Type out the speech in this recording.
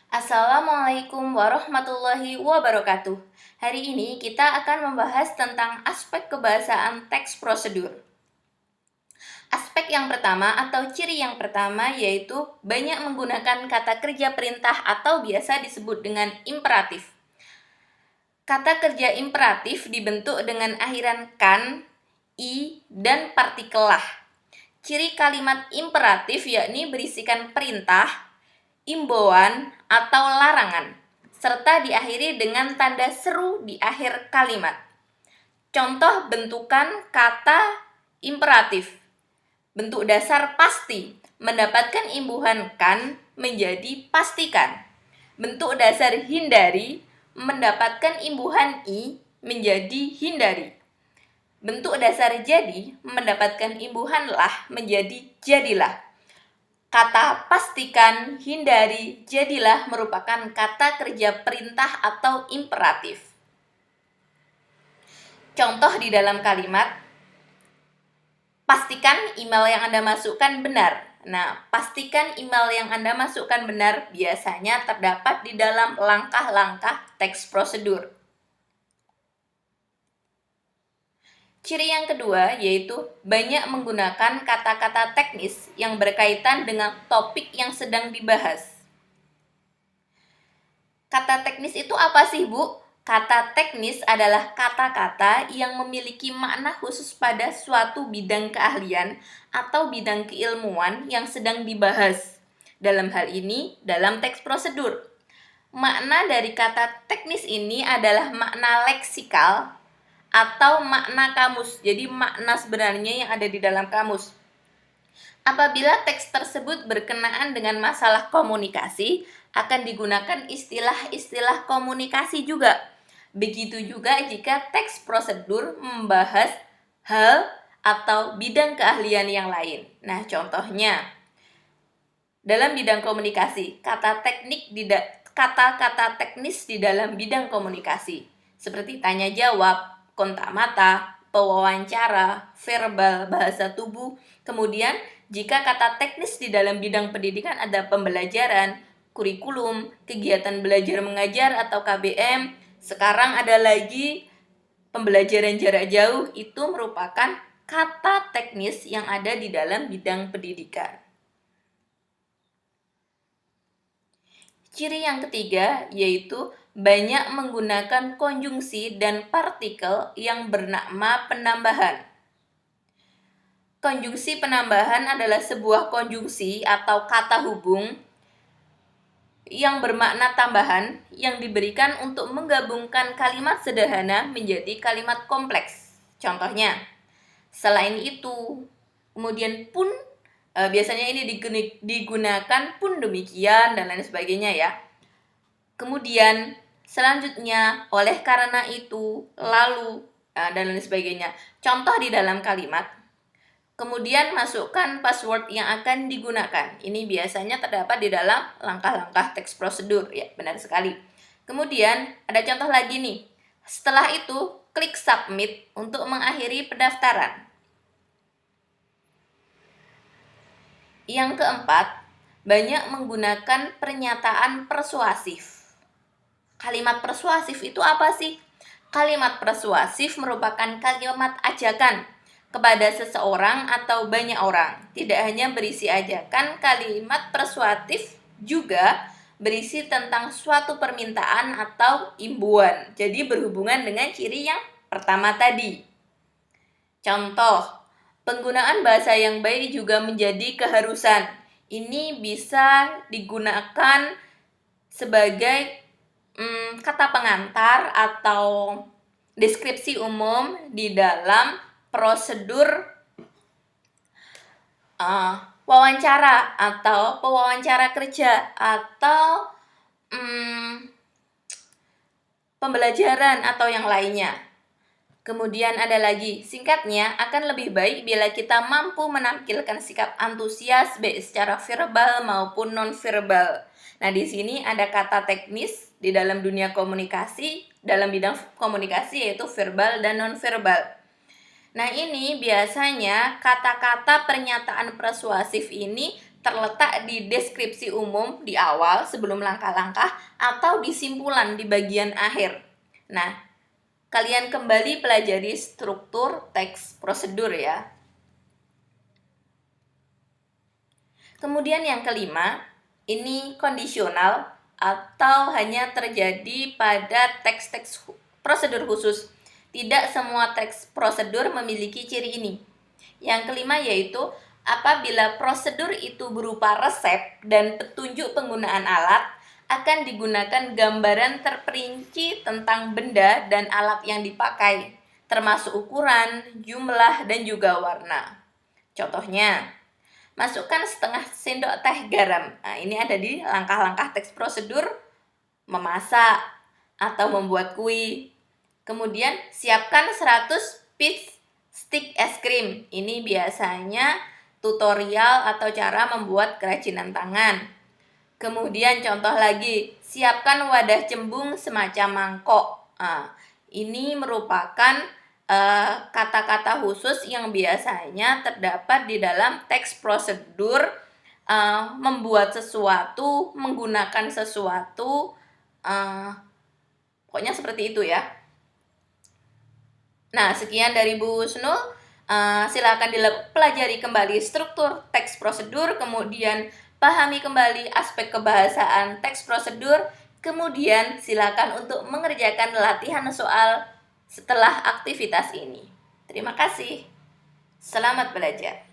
Assalamualaikum warahmatullahi wabarakatuh. Hari ini kita akan membahas tentang aspek kebahasaan teks prosedur. Aspek yang pertama atau ciri yang pertama yaitu banyak menggunakan kata kerja perintah atau biasa disebut dengan imperatif. Kata kerja imperatif dibentuk dengan akhiran kan, i, dan partikel lah. Ciri kalimat imperatif yakni berisikan perintah, imbauan, atau larangan, serta diakhiri dengan tanda seru di akhir kalimat. Contoh bentukan kata imperatif. Bentuk dasar pasti, mendapatkan imbuhan kan menjadi pastikan. Bentuk dasar hindari, mendapatkan imbuhan i menjadi hindari. Bentuk dasar jadi, mendapatkan imbuhan lah menjadi jadilah. Kata pastikan, hindari, jadilah merupakan kata kerja perintah atau imperatif. Contoh di dalam kalimat, pastikan email yang Anda masukkan benar. Nah, pastikan email yang Anda masukkan benar biasanya terdapat di dalam langkah-langkah teks prosedur. Ciri yang kedua yaitu banyak menggunakan kata-kata teknis yang berkaitan dengan topik yang sedang dibahas. Kata teknis itu apa sih, Bu? Kata teknis adalah kata-kata yang memiliki makna khusus pada suatu bidang keahlian atau bidang keilmuan yang sedang dibahas. Dalam hal ini, dalam teks prosedur. Makna dari kata teknis ini adalah makna leksikal atau makna kamus. Jadi makna sebenarnya yang ada di dalam kamus. Apabila teks tersebut berkenaan dengan masalah komunikasi, akan digunakan istilah-istilah komunikasi juga. Begitu juga jika teks prosedur membahas hal atau bidang keahlian yang lain. Nah, contohnya dalam bidang komunikasi, kata-kata teknis di dalam bidang komunikasi seperti tanya jawab, kontak mata, pewawancara, verbal, bahasa tubuh. Kemudian, jika kata teknis di dalam bidang pendidikan ada pembelajaran, kurikulum, kegiatan belajar mengajar atau KBM. Sekarang ada lagi pembelajaran jarak jauh, itu merupakan kata teknis yang ada di dalam bidang pendidikan. Ciri yang ketiga yaitu banyak menggunakan konjungsi dan partikel yang bernama penambahan. Konjungsi penambahan adalah sebuah konjungsi atau kata hubung yang bermakna tambahan yang diberikan untuk menggabungkan kalimat sederhana menjadi kalimat kompleks. Contohnya, selain itu, kemudian pun, biasanya ini digunakan pun demikian dan lain sebagainya ya. Kemudian selanjutnya, oleh karena itu, lalu, dan lain sebagainya. Contoh di dalam kalimat. Kemudian masukkan password yang akan digunakan. Ini biasanya terdapat di dalam langkah-langkah teks prosedur, ya, benar sekali. Kemudian ada contoh lagi nih. Setelah itu, klik submit untuk mengakhiri pendaftaran. Yang keempat, banyak menggunakan pernyataan persuasif. Kalimat persuasif itu apa sih? Kalimat persuasif merupakan kalimat ajakan kepada seseorang atau banyak orang. Tidak hanya berisi ajakan, kalimat persuasif juga berisi tentang suatu permintaan atau imbuan. Jadi berhubungan dengan ciri yang pertama tadi. Contoh, penggunaan bahasa yang baik juga menjadi keharusan. Ini bisa digunakan sebagai kata pengantar atau deskripsi umum di dalam prosedur wawancara atau pewawancara kerja atau pembelajaran atau yang lainnya. Kemudian ada lagi, singkatnya akan lebih baik bila kita mampu menampilkan sikap antusias baik secara verbal maupun non-verbal. Nah, di sini ada kata teknis di dalam dunia komunikasi, dalam bidang komunikasi yaitu verbal dan non-verbal. Nah, ini biasanya kata-kata pernyataan persuasif ini terletak di deskripsi umum di awal sebelum langkah-langkah atau di simpulan di bagian akhir. Nah, kalian kembali pelajari struktur teks prosedur ya. Kemudian yang kelima, ini kondisional atau hanya terjadi pada teks-teks prosedur khusus. Tidak semua teks prosedur memiliki ciri ini. Yang kelima yaitu apabila prosedur itu berupa resep dan petunjuk penggunaan alat, akan digunakan gambaran terperinci tentang benda dan alat yang dipakai, termasuk ukuran, jumlah, dan juga warna. Contohnya, masukkan setengah sendok teh garam. Nah, ini ada di langkah-langkah teks prosedur memasak atau membuat kue. Kemudian, siapkan 100 piece stick es krim. Ini biasanya tutorial atau cara membuat kerajinan tangan. Kemudian contoh lagi, siapkan wadah cembung semacam mangkok. Nah, ini merupakan kata-kata khusus yang biasanya terdapat di dalam teks prosedur membuat sesuatu, menggunakan sesuatu, pokoknya seperti itu ya. Nah, sekian dari Bu Husnul. Silakan dipelajari kembali struktur teks prosedur, kemudian pahami kembali aspek kebahasaan teks prosedur, kemudian silakan untuk mengerjakan latihan soal setelah aktivitas ini. Terima kasih. Selamat belajar.